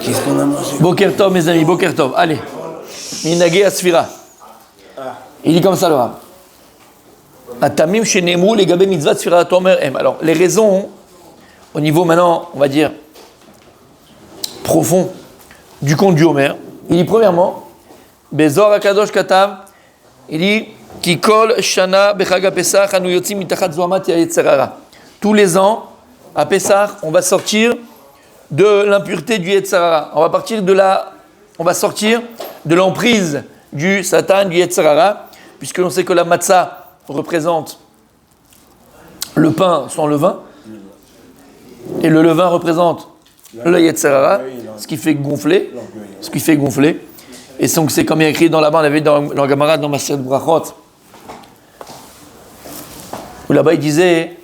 Qu'est-ce qu'on a mangé? Boker Tov, mes amis, Boker Tov. Allez. Minagé Asfira. Il dit comme ça, le Rav. Atamim shenemu legabe mitzvah Sfira Tomer em. Alors, les raisons, au niveau maintenant, on va dire, profond, du conte du Homer. Il dit, premièrement, Bezor Akadosh Katav, il dit, Kikol Shana Bechaga Pesach, Anu Yotzim Mitachat Zohamat Yetzerara. Tous les ans, à Pesach, on va sortir de l'impureté du Yetzerara. On va sortir de l'emprise du Satan, du Yetzerara, puisque l'on sait que la matzah représente le pain sans levain, et le levain représente le Yetzerara, ce qui fait gonfler. Et donc c'est comme il y a écrit dans là-bas, on avait dans le Gemara, dans Maseret Brachot, où là-bas il disait,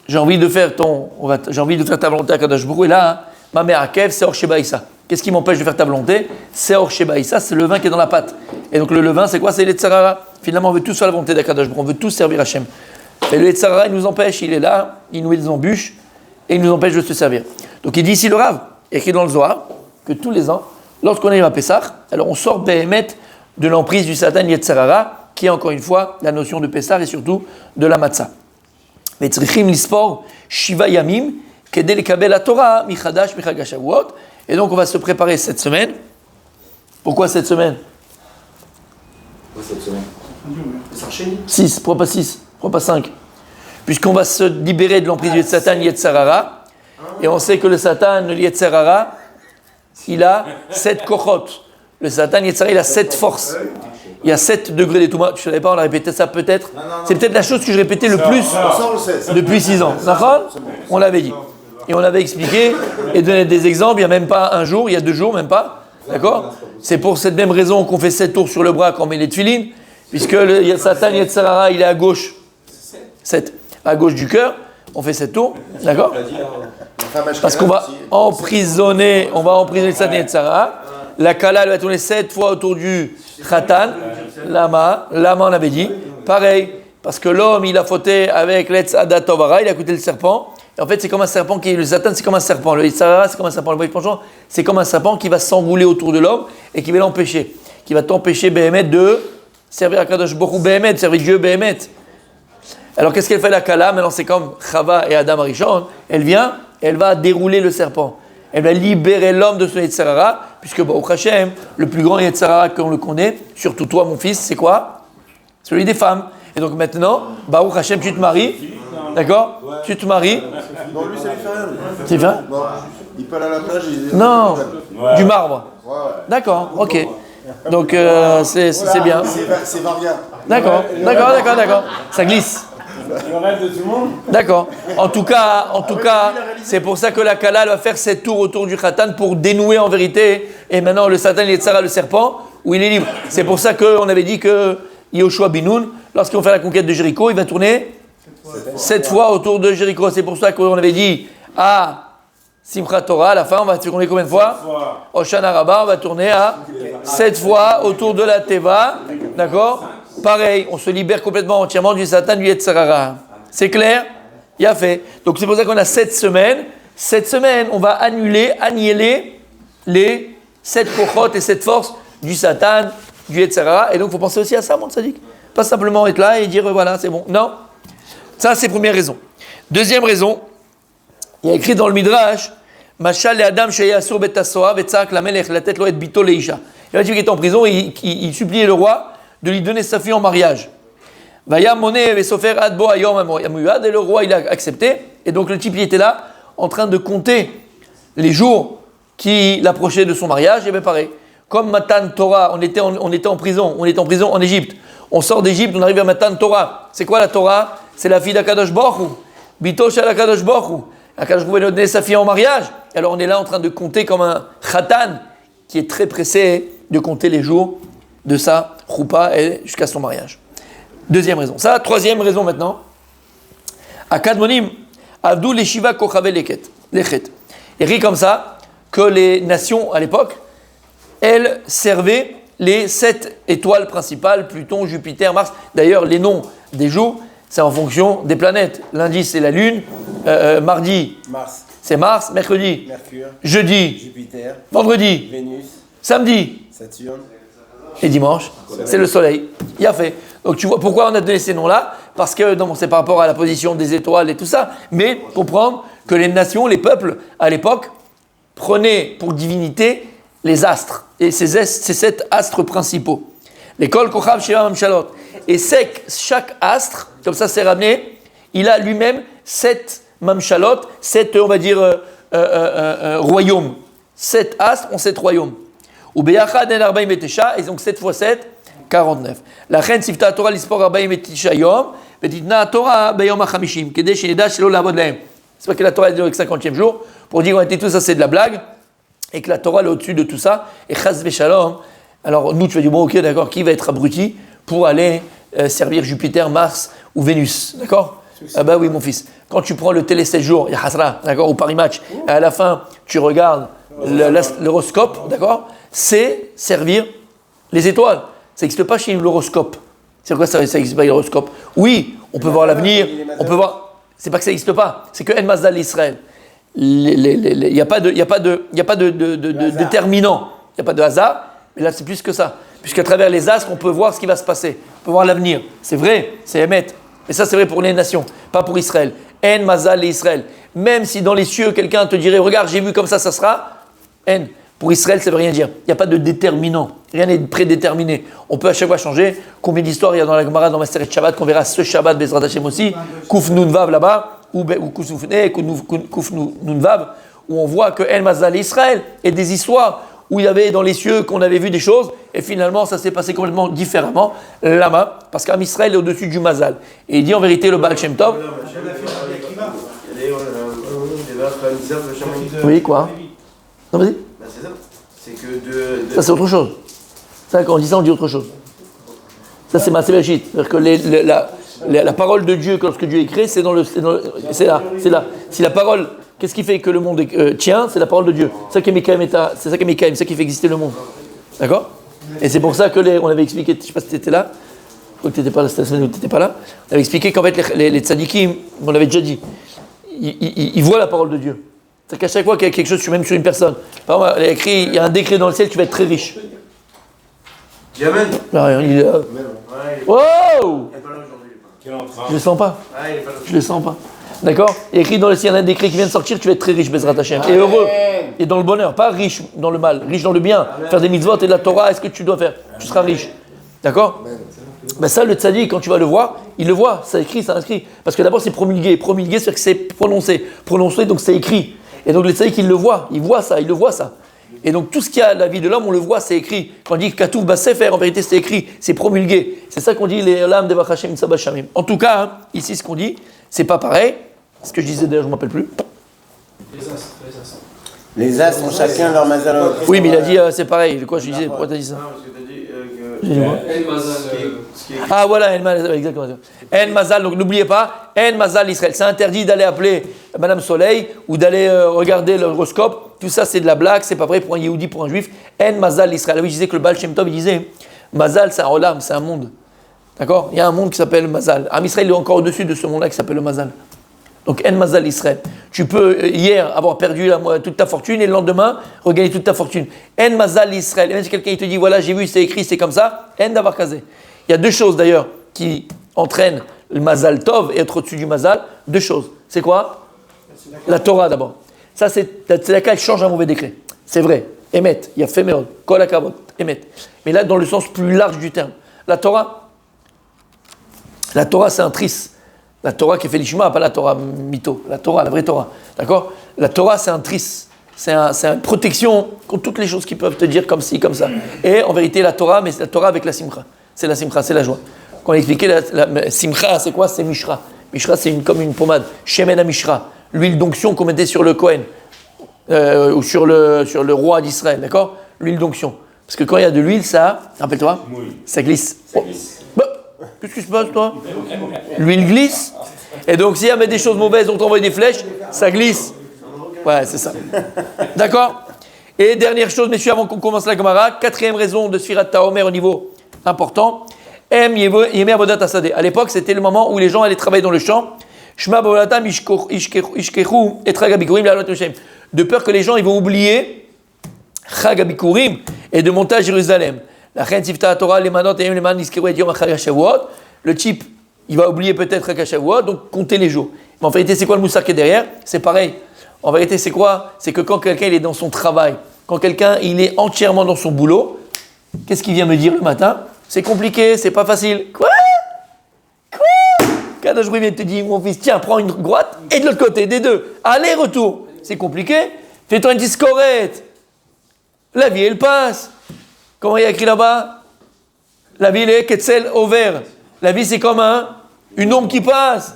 j'ai envie de faire ta volonté à Kadosh Baruch Hu, et là, ma mère Akev, c'est Or Shebaïsa. Qu'est-ce qui m'empêche de faire ta volonté? C'est Or Shebaïsa, c'est le levain qui est dans la pâte. Et donc le levain, c'est quoi? C'est l'Etzerara. Finalement, on veut tous faire la volonté d'Akadosh Baruch Hu, on veut tous servir Hachem. Et le Etzerara, il nous empêche, il est là, il nous met des embûches, et il nous empêche de se servir. Donc il dit ici le Rav, écrit dans le Zohar, que tous les ans, lorsqu'on arrive à Pessah, alors on sort Behemet de l'emprise du Satan Yetzerara, qui est encore une fois la notion de Pessah et surtout de la Matzah. Vetzrichim lispor Shiva Yamim, Kedel Lekabel HaTorah, Michadash, Michag HaShavuot. Et donc on va se préparer cette semaine. Pourquoi cette semaine? Pourquoi cette semaine? 6, pourquoi pas 6? Pourquoi pas 5? Puisqu'on va se libérer de l'emprise du Satan Yetzerara. Et on sait que le Satan, le Yetzerara, il a 7 kochot. Le Satan Yetzerara, il a 7 forces. Il y a 7 degrés d'étouffement. Tu ne savais pas, on a répété ça peut-être. C'est peut-être la chose que je répétais le plus depuis 6 ans. D'accord? On l'avait dit. Et on avait expliqué et donné des exemples. Il n'y a même pas un jour, il y a 2 jours, même pas. D'accord? C'est pour cette même raison qu'on fait 7 tours sur le bras quand on met les tefilines. Puisque le Satan Yetzerara, il est à gauche. 7. À gauche du cœur. On fait 7 tours. D'accord? Parce qu'on va emprisonner le Satan Yetzerara. La Kala, elle va tourner 7 fois autour du Khatan, Lama, on avait dit. Pareil, parce que l'homme, il a fauté avec l'Etz Adat Tovara, il a écouté le serpent. Et en fait, c'est comme un serpent le Satan, c'est comme un serpent. Le Yetzerara, c'est comme un serpent. Le voyage penchant, c'est comme un serpent qui va s'enrouler autour de l'homme et qui va l'empêcher. Qui va t'empêcher, Behemet, de servir à Kadosh Baruch Hu, Behemet, servir Dieu, Behemet. Alors, qu'est-ce qu'elle fait la Kala? Maintenant, c'est comme Chava et Adam Arishon. Elle vient, elle va dérouler le serpent. Elle va libérer l'homme de son Yetzerara, puisque Baruch Hashem, le plus grand Yetzerara qu'on le connaît, surtout toi, mon fils, c'est quoi? Celui des femmes. Et donc maintenant, Baruch Hashem, tu te maries, d'accord? Ouais. Tu te maries. Non, lui, ça lui fait rien. C'est vrai? Non, il peut aller à la plage. Non, du marbre. Ouais. D'accord, ok. Donc c'est bien. C'est Varia. D'accord. Ça glisse. Le rêve de tout le monde. D'accord. En tout cas, c'est pour ça que la Kala va faire 7 tours autour du Khatan pour dénouer en vérité. Et maintenant, le Satan, il est Yetzerara, le serpent, où il est libre. C'est pour ça qu'on avait dit que Yoshua Binoun, lorsqu'ils vont faire la conquête de Jéricho, il va tourner 7 fois autour de Jéricho. C'est pour ça qu'on avait dit à Simchat Torah, à la fin, on va tourner combien de fois? Hoshana Rabbah, on va tourner à 7 fois autour de la Teva. D'accord? Pareil, on se libère complètement, entièrement du Satan, du Yetzerara. C'est clair? Il a fait. Donc c'est pour ça qu'on a 7 semaines. Cette semaine, on va annihiler les 7 kochot et 7 forces du Satan, du Yetzerara. Et donc il faut penser aussi à ça, mon tzaddik. Pas simplement être là et dire voilà, c'est bon. Non. Ça, c'est première raison. Deuxième raison, il y a écrit dans le Midrash, Mashal le Adam sheyasur betasoa vetzak la melech la tête lo et bito leisha. Il y a un type qui est en prison et il suppliait le roi de lui donner sa fille en mariage. Et le roi il a accepté. Et donc le type il était là en train de compter les jours qui l'approchaient de son mariage. Et bien pareil, comme Matan Torah, on était en prison en Égypte. On sort d'Égypte, on arrive à Matan Torah. C'est quoi la Torah? C'est la fille d'Akadosh Baruch Hu. Bito shel Akadosh Baruch Hu. Akadosh Baruch Hu va donner sa fille en mariage. Alors on est là en train de compter comme un Khatan qui est très pressé de compter les jours de sa choupa et jusqu'à son mariage. Deuxième raison. Ça, troisième raison maintenant. Akadmonim, Avdou les Shiva Kochave Lechet. Écrit comme ça que les nations à l'époque, elles servaient les 7 étoiles principales, Pluton, Jupiter, Mars. D'ailleurs, les noms des jours, c'est en fonction des planètes. Lundi, c'est la Lune. Mardi, Mars. c'est Mars. Mercredi, Mercure. jeudi, Jupiter. vendredi, Vénus, samedi Saturne. et dimanche, c'est le soleil. Il a fait. Donc tu vois pourquoi on a donné ces noms-là? Parce que non, c'est par rapport à la position des étoiles et tout ça. Mais comprendre que les nations, les peuples, à l'époque, prenaient pour divinité les astres. Et ces 7 astres principaux. L'école Kochav Sheva Mamshalot. Et chaque astre, comme ça c'est ramené, il a lui-même 7 Mamshalot, 7, on va dire, royaumes. 7 astres ont 7 royaumes. Ou Beyachad en Arbaim Betesha, et donc 7 fois 7, 49. La reine Sifta Torah l'Ispor Arbaim Betesha Yom, Betitna Torah Beyom HaChamishim, Kedeh Sheneda Shelo Lavod Lahem. C'est pas que la Torah est le 50e jour, pour dire en réalité tout ça c'est de la blague, et que la Torah est au-dessus de tout ça, et Chaz Veshalom. Alors nous tu vas dire, bon ok d'accord, qui va être abruti pour aller servir Jupiter, Mars ou Vénus, d'accord? Ah bah oui mon fils, quand tu prends le télé 7 jours, il y a Hasra, d'accord, ou Paris Match, et à la fin tu regardes l'horoscope, d'accord, c'est servir les étoiles. Ça n'existe pas chez nous l'horoscope. C'est quoi ça n'existe pas l'horoscope? Oui, on peut voir l'avenir, on peut voir. C'est pas que ça n'existe pas, c'est que En Mazal Israël. Il n'y a pas de déterminant, il n'y a pas de hasard, mais là c'est plus que ça. Puisqu'à travers les astres, on peut voir ce qui va se passer, on peut voir l'avenir. C'est vrai, c'est Emet. Mais ça c'est vrai pour les nations, pas pour Israël. En Mazal Israël. Même si dans les cieux, quelqu'un te dirait, regarde, j'ai vu comme ça sera, En. Pour Israël, ça ne veut rien dire. Il n'y a pas de déterminant. Rien n'est prédéterminé. On peut à chaque fois changer. Combien d'histoires il y a dans la Gemara, dans Maseret Shabbat, qu'on verra ce Shabbat, Bezrat Hashem aussi, Kuf Nun Vav là-bas, ou Kuf Nun Vav, où on voit que El Mazal Israël, et des histoires où il y avait dans les cieux qu'on avait vu des choses, et finalement ça s'est passé complètement différemment, là-bas, parce qu'Am Israël est au-dessus du Mazal. Et il dit en vérité le Baal Shem Tov. Oui, quoi? Non, vas-y. C'est ça. C'est que Ça, c'est autre chose. Ça, quand on dit ça, on dit autre chose. Ça, c'est Maaseh Bereshit. C'est-à-dire que la parole de Dieu, lorsque Dieu est créé, c'est là. Si la parole, qu'est-ce qui fait que le monde tient? C'est la parole de Dieu. C'est ça qui est Mekaim, c'est ça qui fait exister le monde. D'accord? Et c'est pour ça que on avait expliqué, je ne sais pas si tu étais là, je crois que tu n'étais pas là, c'était la semaine où tu n'étais pas là, on avait expliqué qu'en fait, les tzadikim, on l'avait déjà dit, ils voient la parole de Dieu. C'est-à-dire qu'à chaque fois qu'il y a quelque chose, même sur une personne, par exemple, il y a un décret dans le ciel, tu vas être très riche. Diamant. Il est là. Wow! Je le sens pas. Je le sens pas. D'accord? Il y a écrit dans le ciel un décret qui vient de sortir, tu vas être très riche, Bezrat Hashem. Et heureux. Et dans le bonheur. Pas riche dans le mal, riche dans le bien. Faire des mitzvot et de la Torah, est-ce que tu dois faire? Tu seras riche. D'accord? Ben ça, le tzaddik, quand tu vas le voir, il le voit, ça écrit, ça inscrit. Parce que d'abord, c'est promulgué. Promulgué, c'est-à-dire que c'est prononcé. Prononcé, donc c'est écrit. Et donc le tzaddik, il le voit ça, il le voit ça. Et donc tout ce qu'il y a à la vie de l'homme, on le voit, c'est écrit. Quand on dit Katouf Basefer, en vérité c'est écrit, c'est promulgué. C'est ça qu'on dit les lames de Vachachem Sabashamim. En tout cas, hein, ici ce qu'on dit, c'est pas pareil. Ce que je disais d'ailleurs, je ne m'appelle plus. Les astres ont chacun leur mazal. Oui, mais il a dit c'est pareil. De quoi je disais? Pourquoi tu as dit ça? Non, parce que tu as dit Ah voilà, El Mazal, exactement. El Mazal, donc n'oubliez pas, El Mazal Israël. C'est interdit d'aller appeler Madame Soleil ou d'aller regarder l'horoscope. Tout ça, c'est de la blague, c'est pas vrai pour un Yehudi, pour un Juif. El Mazal Israël. Oui, je disais que le Baal Shem Tov, il disait Mazal, c'est un olam, c'est un monde. D'accord? Il y a un monde qui s'appelle Mazal. Am Israël est encore au-dessus de ce monde-là qui s'appelle le Mazal. Donc, En Mazal Israël. Tu peux hier avoir perdu toute ta fortune et le lendemain regagner toute ta fortune. En Mazal Israël. Et même si quelqu'un te dit voilà, j'ai vu, c'est écrit, c'est comme ça, En Davar Kazé. Il y a deux choses d'ailleurs qui entraînent le Mazal Tov et être au-dessus du Mazal. Deux choses. C'est quoi? La Torah d'abord. Ça, c'est laquelle change un mauvais décret. C'est vrai. Emet. Il y a Femeod. Kol Hakavod. Emet. Mais là, dans le sens plus large du terme. La Torah, c'est un tris. La Torah qui fait l'ishma, pas la Torah mytho, la Torah, la vraie Torah, d'accord? La Torah, c'est un tris, c'est une protection contre toutes les choses qui peuvent te dire comme ci, comme ça. Et en vérité, la Torah, mais c'est la Torah avec la simcha. C'est la simcha, c'est la joie. Quand on expliquait la simcha, c'est quoi? C'est mishra. Mishra, c'est comme une pommade. Shemen mishra, l'huile d'onction qu'on mettait sur le Kohen, ou sur le roi d'Israël, d'accord? L'huile d'onction. Parce que quand il y a de l'huile, ça, rappelle-toi, ça glisse. Ça glisse. Qu'est-ce qui se passe, toi? L'huile glisse. Et donc, s'il y a des choses mauvaises, on t'envoie des flèches, ça glisse. Ouais, c'est ça. D'accord? Et dernière chose, messieurs, avant qu'on commence la Gemara, quatrième raison de Sfirat Taomer au niveau important. Yemer Avodat Hasadeh. À l'époque, c'était le moment où les gens allaient travailler dans le champ. Shema Bavolatam Ishkechu Etraga Bikurim Lalot Hashem. De peur que les gens ils vont oublier Chag HaBikurim et de monter à Jérusalem. La reine Sifta Torah, les manot et les man niskeru et yom Chag HaShavuot. Le type, il va oublier peut-être Chag HaShavuot, donc compter les jours. Mais en vérité, c'est quoi le moussard qui est derrière? C'est pareil. En vérité, c'est quoi? C'est que quand quelqu'un il est dans son travail, quand quelqu'un il est entièrement dans son boulot, qu'est-ce qu'il vient me dire le matin? C'est compliqué, c'est pas facile. Quoi? Kadosh Baruch Hu vient te dire, mon fils, tiens, prends une droite et de l'autre côté, des deux. Aller-retour. C'est compliqué. Fais-toi une discorette. La vie, elle passe. Comment il y a écrit là-bas? La vie, elle est Ketzel au vert. La vie, c'est comme une ombre qui passe.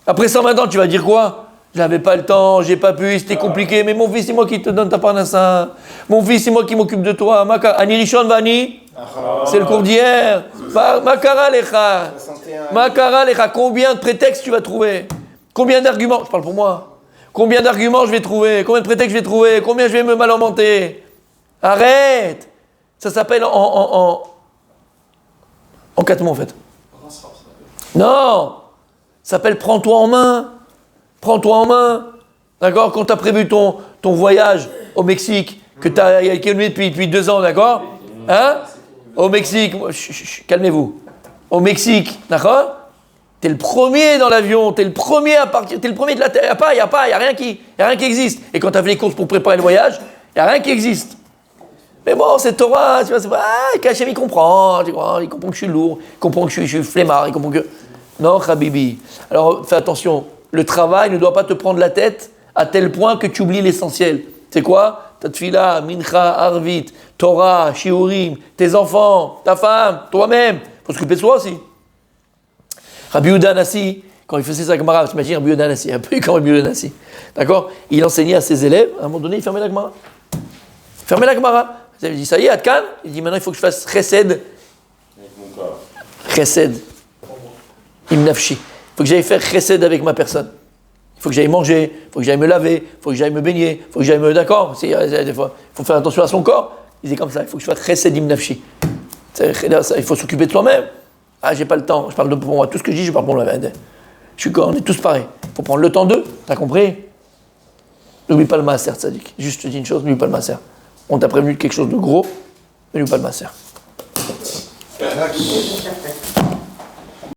Après 120 ans, tu vas dire quoi? J'avais pas le temps, j'ai pas pu, c'était compliqué. Mais mon fils, c'est moi qui te donne ta parnassa. Mon fils, c'est moi qui m'occupe de toi. Ani Rishon Vani. C'est le cours d'hier. Makara Lecha. Makara Lecha. Combien de prétextes tu vas trouver? Combien d'arguments? Je parle pour moi. Combien d'arguments je vais trouver? Combien de prétextes je vais trouver? Combien je vais me malamenter? Arrête. Ça s'appelle en 4 mots en fait. Non. Ça s'appelle prends-toi en main. Prends-toi en main. D'accord? Quand tu as prévu ton voyage au Mexique, que tu as économisé depuis 2 ans, d'accord? Hein? Au Mexique, calmez-vous. Au Mexique, d'accord? T'es le premier dans l'avion, t'es le premier à partir, t'es le premier de la terre. Y a rien qui existe. Et quand tu as fait les courses pour préparer le voyage, y a rien qui existe. Mais bon, c'est Torah, tu vois, c'est pas. Kachem, il comprend, tu vois, il comprend que je suis lourd, il comprend que je suis flemmard, il comprend que. Non, Habibi. Alors fais attention, le travail ne doit pas te prendre la tête à tel point que tu oublies l'essentiel. C'est quoi? Ta tfila, mincha, arvit, Torah, shiurim, tes enfants, ta femme, toi-même. Il faut s'occuper de soi aussi. Rabbi Yehuda Nassi, quand il faisait sa Gemara, t'imagines Rabbi Yehuda Nassi, un peu comme Rabbi Yehuda Nassi. D'accord? Il enseignait à ses élèves, à un moment donné, il fermait la Gemara. Fermez la Gemara. Il dit, ça y est, Adkan. Il dit, maintenant il faut que je fasse chesed. Avec mon corps. Chesed. Imnafshi. Il faut que j'aille faire chesed avec ma personne. Il faut que j'aille manger, il faut que j'aille me laver, il faut que j'aille me baigner, il faut que j'aille me... D'accord? Il faut faire attention à son corps. Il dit comme ça, il faut que je fasse chesed imnafshi. Il faut s'occuper de soi-même. Ah, j'ai pas le temps, je parle pour moi. Tout ce que je dis, je parle pour moi. On est tous pareils. Il faut prendre le temps d'eux, t'as compris? N'oublie pas le maaser, Tzadik. Juste, je te dis une chose, n'oublie pas le maaser. On t'a prévenu de quelque chose de gros, mais n'oublie pas le maaser.